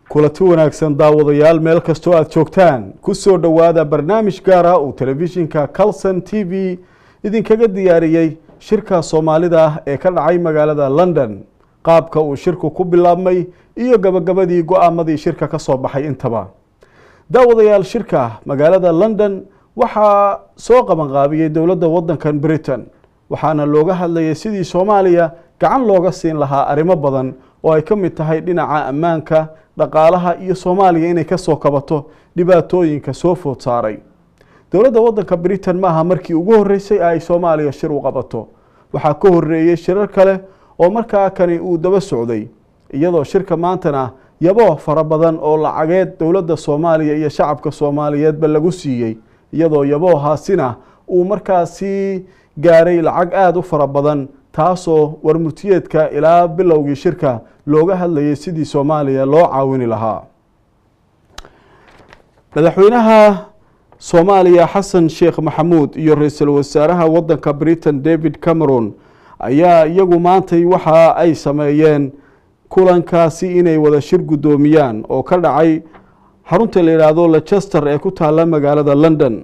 kulanti wanaagsan daawadayaal meel kastoo aad joogtaan ku soo dhawaada barnaamij gaar ah oo telefishinka Kalson TV idinkaga diyaariyay shirka Soomaalida ee ka dhacay magaalada London qaabka uu shirku ku bilaabmay iyo gabagabadii go'aamadii shirka ka soo baxay intaba daawadayaal shirka magaalada London waxa soo qaban qaabiyay dawladda waddankan Britain waxaana looga hadlayay sidii Soomaaliya gacan looga siin lahaa arimo badan oo ay ka mid tahay dhinaca ammaanka dhaqaalaha iyo Soomaaliya inay ka soo kabato dhibaatooyinka soo food saaray dawladda waddanka Britain maaha markii ugu horeysay ay Soomaaliya shir u qabato waxa ka horeeyay shirar kale oo markaa kani uu daba socday iyadoo shirka maantana yabo fara badan oo lacageed dawladda Soomaaliya iyo shacabka Soomaaliyeed ba lagu siiyay iyadoo yabo haasina uu markaasi gaaray lacag aad u fara badan taasoo warmurtiyeedka ilaa bilowgii shirka looga hadlayay sidii Soomaaliya loo caawini lahaa madaxweynaha Soomaaliya Xasan Sheekh Maxamuud iyo ra'iisul wasaaraha waddanka Britain David Cameron ayaa iyagu maantay waxa ay sameeyeen kulankaasi inay wada shir gudoomiyaan oo ka dhacay xarunta la yiraahdo Leicester ee ku taala magaalada London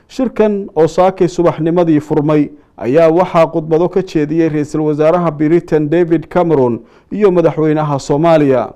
shirkan oo saakay subaxnimadii furmay ayaa waxa khudbado ka jeediyay ra'iisul wasaaraha Britain David Cameron iyo madaxweynaha Soomaaliya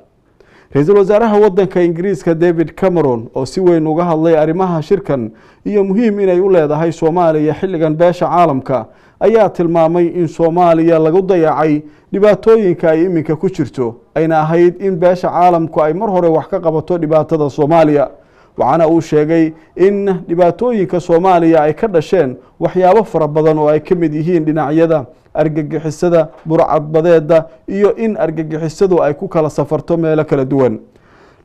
ra'iisul wasaaraha waddanka Ingiriiska David Cameron oo si weyn uga hadlay arimaha shirkan iyo muhiim inay u leedahay Soomaaliya xilligan beesha caalamka ayaa tilmaamay in Soomaaliya lagu dayacay dhibaatooyinka ay iminka ku jirto ayna ahayd in beesha caalamku ay mar hore wax ka qabato dhibaatada Soomaaliya waxaana uu sheegay in dhibaatooyinka Soomaaliya ay ka dhasheen waxyaabo fara badan oo ay ka mid yihiin dhinacyada argagixisada burcadbadeeda iyo in argagixisadu ay ku kala safarto meelo kala duwan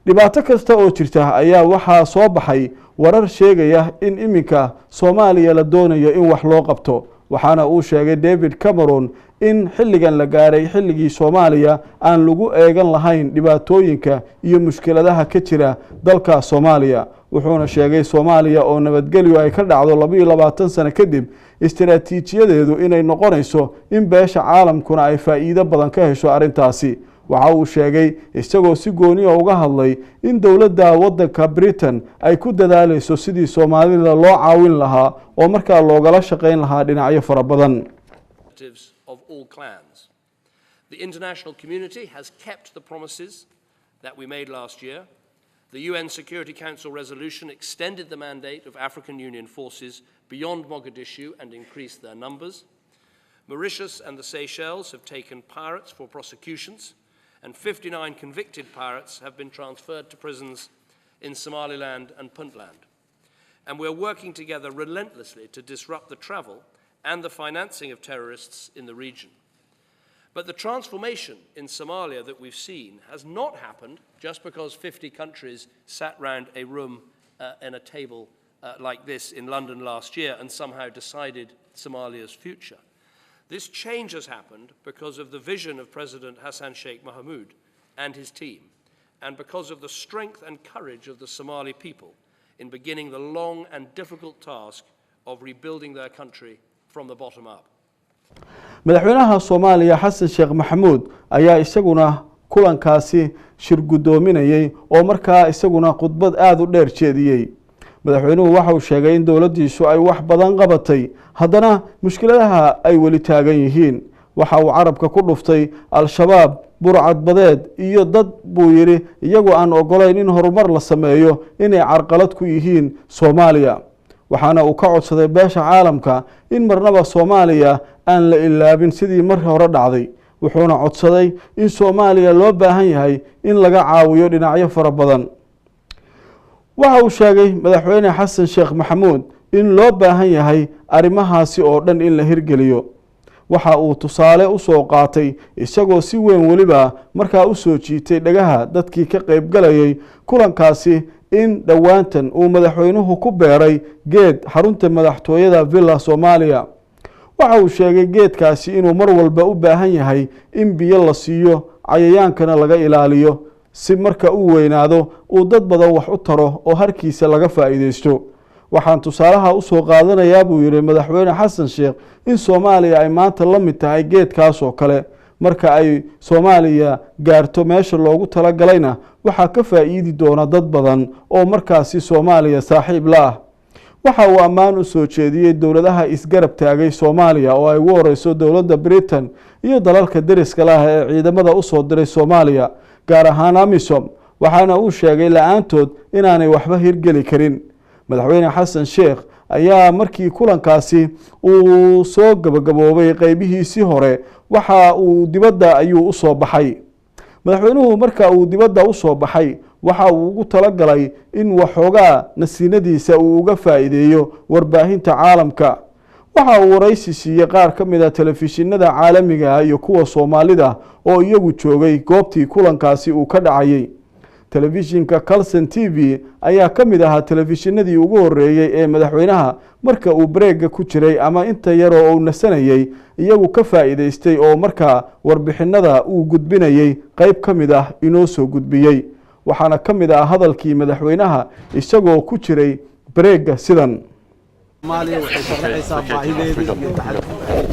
dhibaato kasta oo jirta ayaa waxa soo baxay warar sheegaya in iminka Soomaaliya la doonayo in wax loo qabto waxaana uu sheegay David Cameron in xilligan la gaaray xilligii Soomaaliya aan lagu eegan lahayn dhibaatooyinka iyo mushkiladaha ka jira dalka Soomaaliya wuxuuna sheegay Soomaaliya oo nabadgelyo ay ka dhacdo 22 sano kadib istiraatiijiyadeedu inay noqonayso in beesha caalamkuna ay faa'iido badan ka hesho arintaasi waxa uu sheegay isagoo si gooni ah uga hadlay in dawladda waddanka Britain ay ku dadaalayso sidii Soomaalida loo caawin lahaa oo markaa loogala shaqeyn lahaa dhinacyo fara badan of all clans. The international community has kept the promises that we made last year. The UN Security Council resolution extended the mandate of African Union forces beyond Mogadishu and increased their numbers. Mauritius and the Seychelles have taken pirates for prosecutions, and 59 convicted pirates have been transferred to prisons in Somaliland and Puntland. And we're working together relentlessly to disrupt the travel and the financing of terrorists in the region. But the transformation in Somalia that we've seen has not happened just because 50 countries sat round a room and a table like this in London last year and somehow decided Somalia's future. This change has happened because of the vision of President Hassan Sheikh Mohamud and his team, and because of the strength and courage of the Somali people in beginning the long and difficult task of rebuilding their country from the bottom up. madaxweynaha Soomaaliya Xasan Sheekh Maxamuud ayaa isaguna kulankaasi shir gudoominayay oo markaa isaguna khudbad aad u dheer jeediyay madaxweynuhu waxa uu sheegay in dawladdiisu ay wax badan qabatay haddana mushkiladaha ay wali taagan yihiin waxa uu carabka ku dhuftay al-shabaab burcadbadeed iyo dad buu yiri iyagoo aan ogolayn in horumar la sameeyo inay carqalad ku yihiin Soomaaliya waxaana uu ka codsaday beesha caalamka in marnaba Soomaaliya aan la ilaabin sidii mar hore dhacday wuxuuna codsaday in Soomaaliya loo baahan yahay in laga caawiyo dhinacyo fara badan waxa uu sheegay madaxweyne Xasan Sheekh Maxamuud in loo baahan yahay arimahaasi oo dhan in la hirgeliyo waxa uu tusaale u soo qaatay isagoo si weyn waliba markaa u soo jiitay dhagaha dadkii ka qayb galayay kulankaasi in dhawaantan uu madaxweynuhu ku beeray geed xarunta madaxtooyada Villa Soomaaliya waxa uu sheegay geedkaasi inuu mar walba u baahan yahay in biyo la siiyo cayayaankana laga ilaaliyo si marka uu weynaado uu dad badan wax u taro oo harkiisa laga faa'iideysto waxaan tusaalaha u soo qaadanayaa buu yiri madaxweyne Xasan Sheekh in Soomaaliya ay maanta la mid tahay geedkaas oo kale marka ay Soomaaliya gaarto meesha loogu talagalayna waxaa ka faa'iidi doona dad badan oo markaasi Soomaaliya saaxiib la ah. waxa uu ammaan u soo jeediyay dowladaha isgarab taagay Soomaaliya oo ay ugu horeyso dowladda Britain iyo dalalka deriska ah ee ciidamada u soo diray Soomaaliya gaar ahaan AMISOM, waxaana uu sheegay la'aantood inaanay waxba hirgeli karin. madaxweyne xasan sheekh ayaa markii kulankaasi uu soo gabagaboobay qaybihiisii hore waxa uu dibadda ayuu u soo baxay. madaxweynuhu marka uu dibadda u soo baxay waxa uu ugu talagalay in waxoogaa nasiinadiisa uu uga faa'iideeyo warbaahinta caalamka. waxa uu waraysi siiyey qaar ka mid ah telefishinada caalamiga iyo kuwa Soomaalida oo iyagu joogay goobtii kulankaasi uu ka dhacayay. telefishinka Kalson TV ayaa ka mid ahaa telefishinadii ugu horeeyay ee madaxweynaha marka uu breega ku jiray ama inta yar oo uu nasanayay iyagu ka faa'iideystay oo markaa warbixinada uu gudbinayay qayb ka mid ah inoo soo gudbiyay. waxaana ka mid ah hadalkii madaxweynaha isagoo ku jiray breega sidan. Soomaaliya waxay sharaxaysaa baahideeda iyo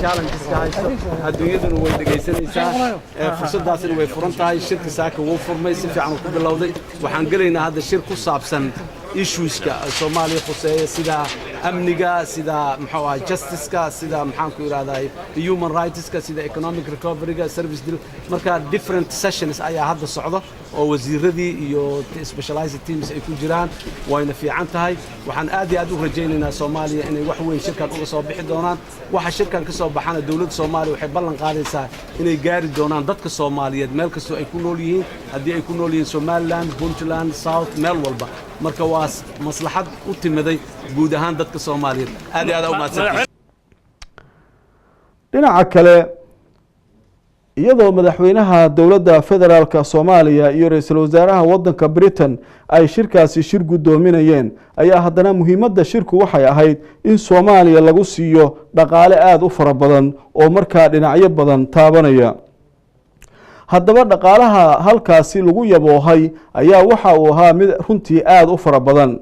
challengeska haysto adduunyaduna way dhageysanaysaa fursadaasina way furan tahay. shirka saaka wuu furmay si fiican ku bilowday. waxaan gelaynaa hadda shir ku saabsan issueska Soomaaliya khuseeya sida amniga, sida muxuu ahaa justice-ka, sida maxaan ku yiraahdaa human rights-ka, sida economic recovery-ga, service deal. marka different sessions ayaa hadda socdo oo wasiiradii iyo specialized teams ay ku jiraan, wayna fiican tahay. waxaan aad iyo aad u rajaynaynaa Soomaaliya inay wax weyn shirkan uga soo bixi doonaan. waxa shirkan ka soo baxana dawladda Soomaaliya waxay ballan qaadaysaa inay gaari doonaan dadka Soomaaliyeed meel kastoo ay ku nool yihiin, haddii ay ku nool yihiin Somaliland, Puntland, South, meel walba. marka waa maslaxad u timiday guud ahaan dadka Soomaaliyeed. aad iyo aad u mahadsantahay. dhinaca kale iyadoo madaxweynaha dowladda federaalka Soomaaliya iyo ra'iisul wasaaraha waddanka Britain ay shirkaasi shir gudoominayeen ayaa haddana muhiimadda shirku waxay ahayd in Soomaaliya lagu siiyo dhaqaale aad u fara badan oo markaa dhinacyo badan taabanaya. haddaba dhaqaalaha halkaasi lagu yaboohay ayaa waxa uu ahaa mid runtii aad u fara badan.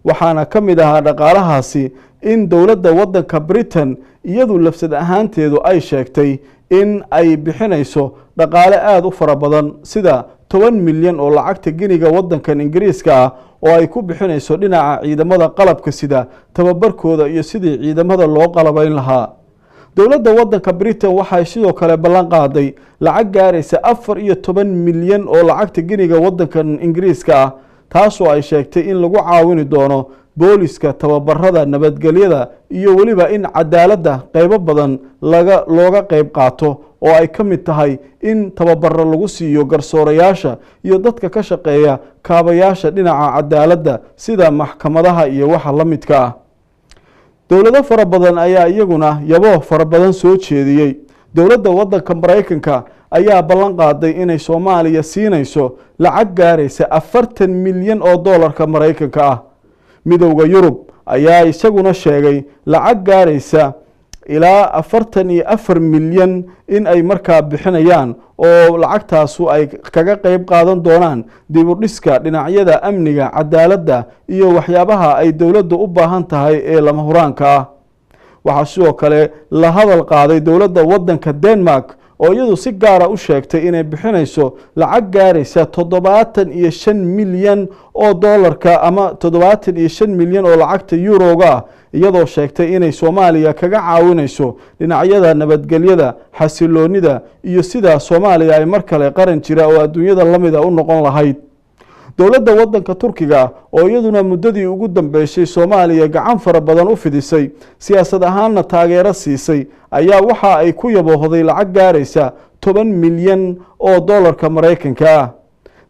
waxaana ka mid ahaa dhaqaalahaasi in dowladda waddanka Britain iyadu lafsad ahaanteedu ay sheegtay in ay bixinayso dhaqaale aad u fara badan sida 10 milyan oo lacagta giniga waddankan Ingiriiska ah oo ay ku bixinayso dhinaca ciidamada qalabka sida tababarkooda iyo sidii ciidamada loo qalabayn lahaa. dowladda waddanka Britain waxay sidoo kale ballan qaaday lacag gaaraysa 14 milyan oo lacagta giniga waddankan Ingiriiska ah taasoo ay sheegtay in lagu caawini doono booliska, tababarada, nabadgelyada iyo waliba in cadaaladda qaybo badan looga qayb qaato oo ay ka mid tahay in tababaro lagu siiyo garsoorayaasha iyo dadka ka shaqeeya kaabayaasha dhinaca cadaaladda sida maxkamadaha iyo waxa la midka ah. dowlado fara badan ayaa iyaguna yabo fara badan soo jeediyey. dowladda waddanka Mareykanka ayaa ballan qaaday inay Soomaaliya siinayso lacag gaaraysa 40 milyan oo doolarka Mareykanka ah. midowga Yurub ayaa isaguna sheegay lacag gaaraysa ilaa 44 milyan in ay markaa bixinayaan oo lacagtaasu ay kaga qayb qaadan doonaan dib u dhiska dhinacyada amniga, cadaaladda iyo waxyaabaha ay dowladdu u baahan tahay ee lama huraanka ah. waxaa sidoo kale la hadal qaaday dowladda waddanka Denmark oo iyadu si gaara u sheegtay inay bixinayso lacag gaaraysa 75 milyan oo doolarka ama 75 milyan oo lacagta yuroga iyadoo sheegtay inay Soomaaliya kaga caawinayso dhinacyada nabadgelyada, xasiloonida iyo sida Soomaaliya ay mar kale qaran jira oo adduunyada la mid ah u noqon lahayd. dowladda waddanka Turkiga oo iyaduna muddadii ugu dambeysay Soomaaliya gacan fara badan u fidisay siyaasad ahaanna taageero siisay ayaa waxa ay ku yaboohday lacag gaaraysa 10 milyan oo doolarka Mareykanka ah.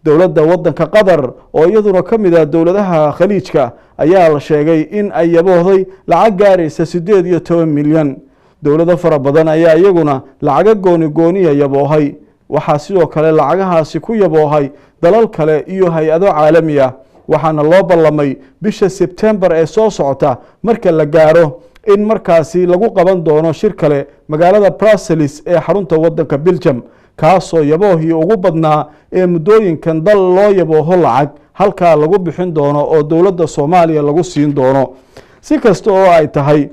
dowladda waddanka Qatar oo iyaduna ka mid ah dowladaha khaliijka ayaa la sheegay in ay yaboohday lacag gaaraysa 18 milyan. dowlado fara badan ayaa iyaguna lacaga gooni yaboohay. waxaa sidoo kale lacagahaasi ku yaboohay dalal kale iyo hay-ado caalami ah. waxaana loo ballamay bisha September ee soo socota marka la gaaro in markaasi lagu qaban doono shir kale magaalada Brussels ee xarunta waddanka Belgium kaasoo yaboohii ugu badnaa ee muddooyinkan dal loo yabooho lacag halkaa lagu bixin doono oo dowladda Soomaaliya lagu siin doono. si kasta oo ay tahay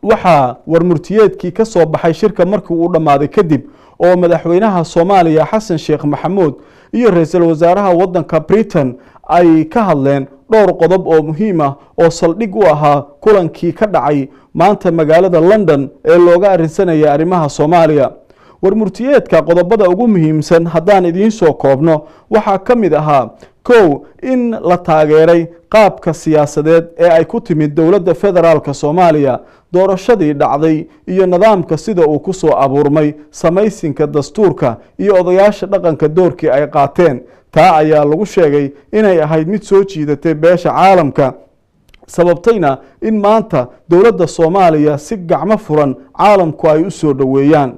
waxaa warmurtiyeedkii ka soo baxay shirka markii uu dhamaaday kadib oo madaxweynaha Soomaaliya Xasan Sheekh Maxamuud iyo ra'iisul wasaaraha waddanka Britain ay ka hadleen dhowr qodob oo muhiim ah oo saldhig u ahaa kulankii ka dhacay maanta magaalada London ee looga arinsanayay arrimaha Soomaaliya. warmurtiyeedka qodobada ugu muhiimsan haddaan idiin soo koobno waxaa ka mid ahaa kow in la taageeray qaabka siyaasadeed ee ay ku timid dowladda federaalka Soomaaliya doorashadii dhacday iyo nidaamka sida uu ku soo abuurmay samaysinka dastuurka iyo odayaasha dhaqanka doorkii ay qaateen. taa ayaa lagu sheegay inay ahayd mid soo jiidatay beesha caalamka sababtayna in maanta dowladda Soomaaliya si gacmo furan caalamku ay u soo dhaweeyaan.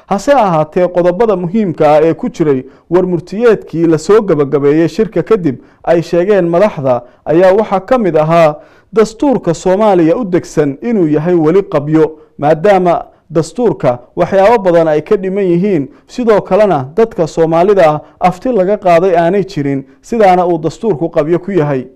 hase ahaatee qodobada muhiimka ah ee ku jiray warmurtiyeedkii la soo gabagabeeyay shirka kadib ay sheegeen madaxda ayaa waxaa ka mid ahaa dastuurka Soomaaliya u degsan inuu yahay weli qabyo maadaama dastuurka waxyaabo badan ay ka dhiman yihiin sidoo kalena dadka Soomaalida afti laga qaaday aanay jirin sidaana uu dastuurku qabyo ku yahay.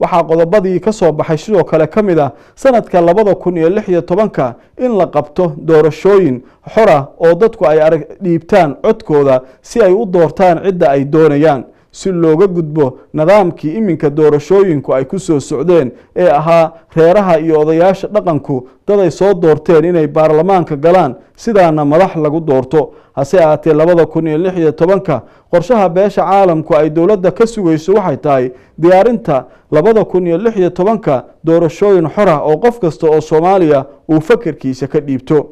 waxaa qodobadii ka soo baxay sidoo kale ka mid ah sanadka 2016 in la qabto doorashooyin xora oo dadku ay dhiibtaan codkooda si ay u doortaan cidda ay doonayaan si looga gudbo nidaamkii iminka doorashooyinku ay ku soo socdeen ee ahaa reeraha iyo odayaasha dhaqanku dad ay soo doorteen inay baarlamaanka galaan sidaana madax lagu doorto. hase ahaatee 2016 qorshaha beesha caalamku ay dowladda ka sugayso waxay tahay diyaarinta 2016 doorashooyin xora oo qof kasta oo Soomaaliya uu fakarkiisa ka dhiibto.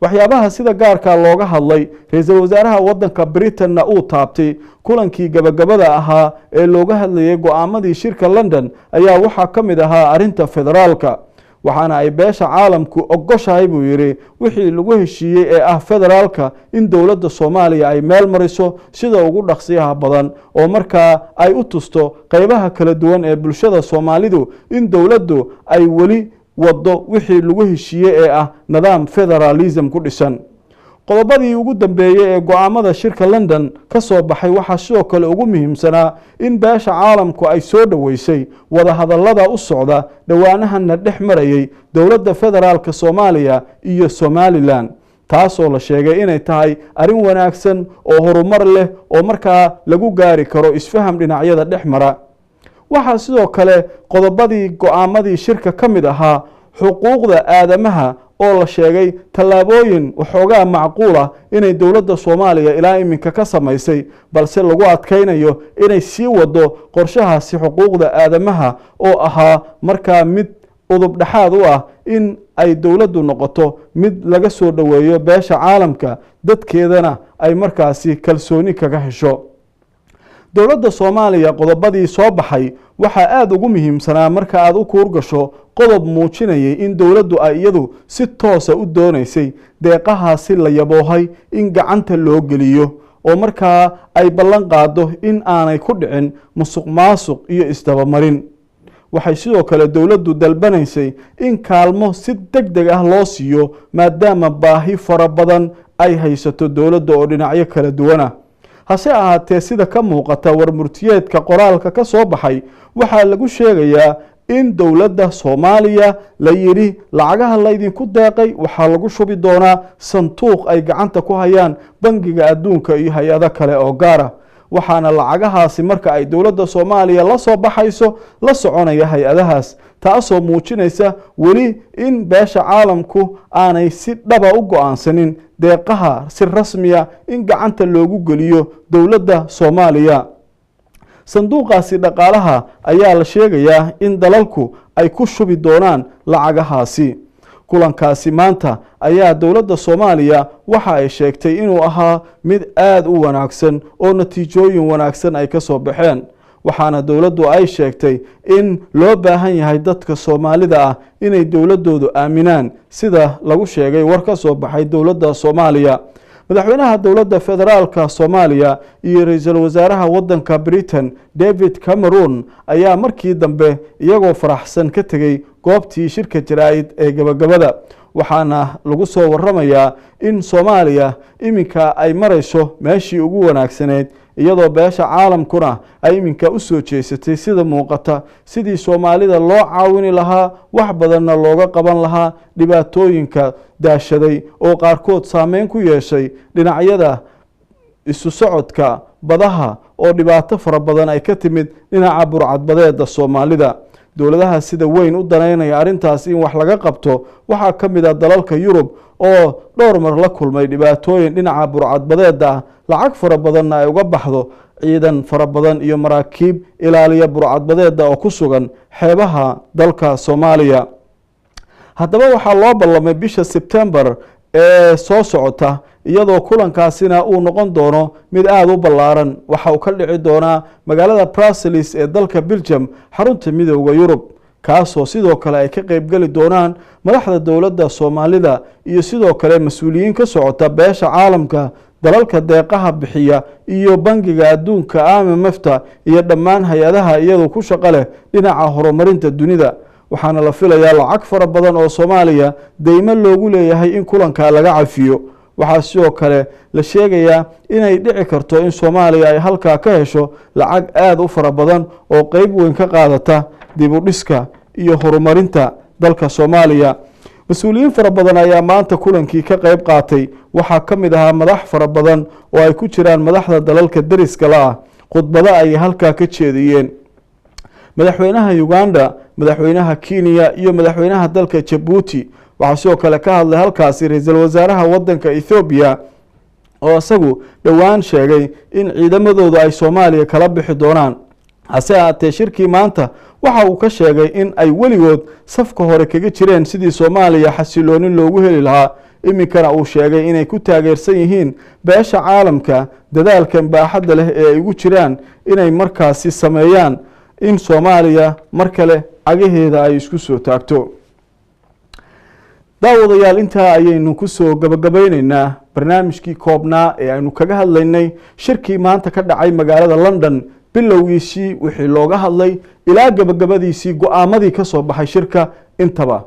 waxyaabaha sida gaarka looga hadlay ra'iisul wasaaraha waddanka Britain uu taabtay kulankii gabagabada ahaa ee looga hadlayay go'aamadii shirka London ayaa waxaa ka mid ahaa arinta federaalka waxaana ay beesha caalamku ogoshahay buu yiri wixii lagu heshiiyay ee ah federaalka in dowladda Soomaaliya ay meel mariso sida ugu dhaqsiyaha badan oo markaa ay u tusto qaybaha kala duwan ee bulshada Soomaalidu in dowladdu ay weli wado wixii lagu heshiiyay ee ah nidaam federalism ku dhisan. qodobadii ugu dambeeyay ee go'aamada shirka London ka soo baxay waxa sidoo kale ugu muhiimsanaa in beesha caalamku ay soo dhaweysay wada hadallada u socda dhawaanahanna dhex marayay dowladda federaalka Soomaaliya iyo Somaliland taasoo la sheegay inay tahay arrin wanaagsan oo horumar leh oo markaa lagu gaari karo isfaham dhinacyada dhex mara. waxaa sidoo kale qodobadii go'aamadii shirka ka mid ahaa xuquuqda aadamaha oo la sheegay tallaabooyin waxoogaa macquul ah inay dowladda Soomaaliya ilaa iminka ka samaysay balse lagu adkaynayo inay sii wado qorshahaasi xuquuqda aadamaha oo ahaa markaa mid udub dhaxaad u ah in ay dowladdu noqoto mid laga soo dhaweeyo beesha caalamka dadkeedana ay markaasi kalsooni kaga hesho. dowladda Soomaaliya qodobadii soo baxay waxa aad ugu muhiimsanaa marka aad u kuur gasho qodob muujinayay in dowladdu ay iyadu si toos ah u doonaysay deeqahaasi la yaboohay in gacanta loo geliyo oo markaa ay ballan qaado in aanay ku dhicin musuqmaasuq iyo isdabamarin. waxay sidoo kale dowladdu dalbanaysay in kaalmo si degdeg ah loo siiyo maadaama baahi fara badan ay haysato dowladda oo dhinacyo kala duwan ah. hase ahaatee sida ka muuqata warmurtiyeedka qoraalka ka soo baxay waxaa lagu sheegayaa in dowladda Soomaaliya la yiri lacagaha la idinku deeqay waxaa lagu shubi doonaa sanduuq ay gacanta ku hayaan bangiga adduunka iyo hay'ado kale oo gaar ah waxaana lacagahaasi marka ay dowladda Soomaaliya la soo baxayso la soconaya hay'adahaas taasoo muujinaysa weli in beesha caalamku aanay si dhaba u go'aansanin deeqaha si rasmi ah in gacanta loogu geliyo dowladda Soomaaliya. sanduuqaasi dhaqaalaha ayaa la sheegayaa in dalalku ay ku shubi doonaan lacagahaasi. kulankaasi maanta ayaa dowladda Soomaaliya waxa ay sheegtay inuu ahaa mid aad u wanaagsan oo natiijooyin wanaagsan ay ka soo baxeen waxaana dowladdu ay sheegtay in loo baahan yahay dadka Soomaalida ah inay dowladoodu aaminaan sida lagu sheegay war ka soo baxay dowladda Soomaaliya. madaxweynaha dowladda federaalka Soomaaliya iyo ra'iisul wasaaraha waddanka Britain David Cameron ayaa markii dambe iyagoo faraxsan ka tagay goobtii shirka jaraa'id ee gabagabada waxaana lagu soo waramayaa in Soomaaliya iminka ay marayso meeshii ugu wanaagsaneed iyadoo beesha caalamkuna ay iminka u soo jeesatay sida muuqata sidii Soomaalida loo caawini lahaa wax badanna looga qaban lahaa dhibaatooyinka daashaday oo qaarkood saameyn ku yeeshay dhinacyada isu socodka badaha oo dhibaato fara badan ay ka timid dhinaca burcadbadeeda Soomaalida dowladaha sida weyn u daneynaya arintaas in wax laga qabto waxa kamid ah dalalka Yurub oo dhowr mar la kulmay dhibaatooyin dhinaca burcadbadeeda lacag fara badan ay uga baxdo ciidan fara badan iyo maraakiib ilaaliya burcadbadeeda oo ku sugan xeebaha dalka Soomaaliya haddaba waxa loo ballamay bisha September ee soo socota iyadoo kulankaasina uu noqon doono mid aad u ballaaran waxa uu ka dhici doonaa magaalada Brussels ee dalka Belgium xarunta midowga Yurub kaasoo sidoo kale ay ka qayb gali doonaan madaxda dowladda Soomaalida iyo sidoo kale mas'uuliyiin ka socota beesha caalamka dalalka deeqaha bixiya iyo bangiga adduunka IMF-ta iyo dhammaan hay'adaha iyadoo ku shaqo leh dhinaca horumarinta dunida waxaana la filayaa lacag fara badan oo Soomaaliya deymo loogu leeyahay in kulanka laga cafiyo waxaa sidoo kale la sheegayaa inay dhici karto in Soomaaliya ay halka ka hesho lacag aad u fara badan oo qayb weyn ka qaadata dib u dhiska iyo horumarinta dalka Soomaaliya mas'uuliyiin fara badan ayaa maanta kulankii ka qayb qaatay waxaa kamid ahaa madax fara badan oo ay ku jiraan madaxda dalalka dariska la ah khudbado ay halka ka jeediyeen madaxweynaha Uganda madaxweynaha Kenya iyo madaxweynaha dalka Djibouti waxaa sidoo kale ka hadlay halkaasi ra'iisul wasaaraha wadanka Ethiopia oo isagu dhawaan sheegay in ciidamadoodu ay Soomaaliya kala bixi doonaan hase ahaatee shirkii maanta waxa uu ka sheegay in ay weligood safka hore kaga jireen sidii Soomaaliya xasilooni loogu heli lahaa iminkana uu sheegay inay ku taageersan yihiin beesha caalamka dadaalkan baaxadda leh ee ay ugu jiraan inay markaasi sameeyaan in Soomaaliya mar kale cagaheeda ay isku soo taagto daawadayaal inta ayaynu ku soo gabagabaynaynaa barnaamijkii koobnaa ee aynu kaga hadlaynay shirkii maanta ka dhacay magaalada London bilowgiisii wixii looga hadlay ilaa gabagabadiisii go'aamadii ka soo baxay shirka intaba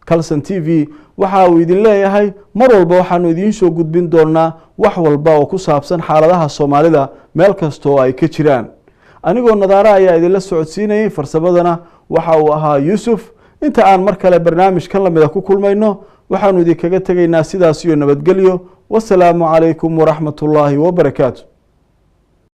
Kalson TV waxa uu idin leeyahay mar walba waxaanu idin soo gudbin doonaa wax walba oo ku saabsan xaaladaha Soomaalida meel kasta oo ay ka jiraan anigoo nadaara ayaa idin la socodsiinayay farsamadana waxa uu ahaa Yusuf inta aan mar kale barnaamijkan lamida ku kulmayno waxaanu idin kaga tagaynaa sidaas iyo nabadgelyo wassalaamu calaykum waraxmatullaahi wabarakaatu